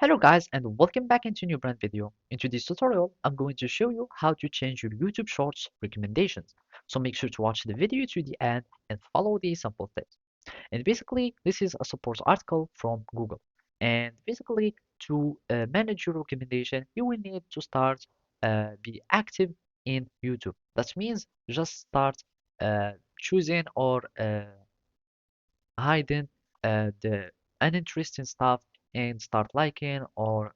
Hello guys and welcome back into a new brand video. In today's tutorial, I'm going to show you how to change your YouTube Shorts recommendations. So make sure to watch the video to the end and follow these simple tips. And basically, this is a support article from Google. And basically, to manage your recommendation, you will need to start be active in YouTube. That means just start choosing or hiding the uninteresting stuff and start liking or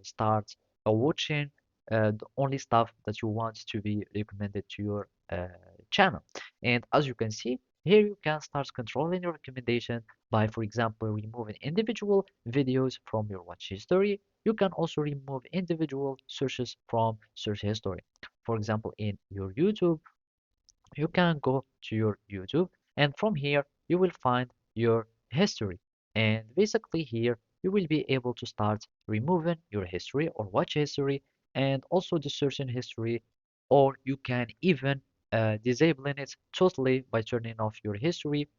start watching the only stuff that you want to be recommended to your channel. And as you can see, here you can start controlling your recommendation by, for example, removing individual videos from your watch history. You can also remove individual searches from search history. For example, in your YouTube, you can go to your YouTube and from here you will find your history. And basically here you will be able to start removing your history or watch history and also the searching history, or you can even disabling it totally by turning off your history,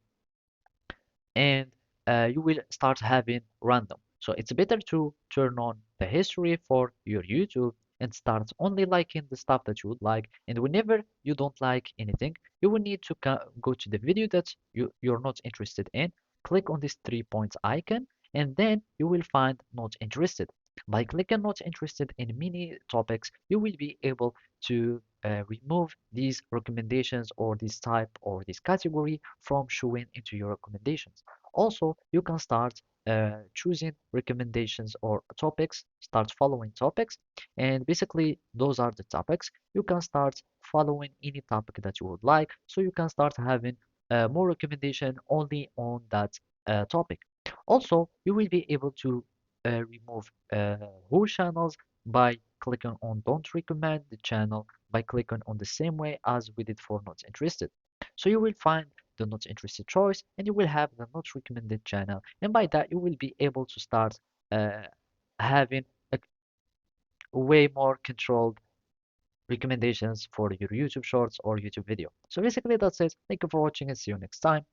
and you will start having random. So it's better to turn on the history for your YouTube and start only liking the stuff that you would like. And whenever you don't like anything, you will need to go to the video that you're not interested in, click on this 3 points icon, and then you will find not interested. By clicking not interested in many topics, you will be able to remove these recommendations or this type or this category from showing into your recommendations. Also, you can start choosing recommendations or topics, start following topics, and basically those are the topics. You can start following any topic that you would like, so you can start having more recommendation only on that topic. Also, you will be able to remove whole channels by clicking on don't recommend the channel by clicking on the same way as we did for not interested. So you will find the not interested choice and you will have the not recommended channel, and by that you will be able to start uh, having a way more controlled recommendations for your YouTube shorts or YouTube video. So basically that's it. Thank you for watching and see you next time.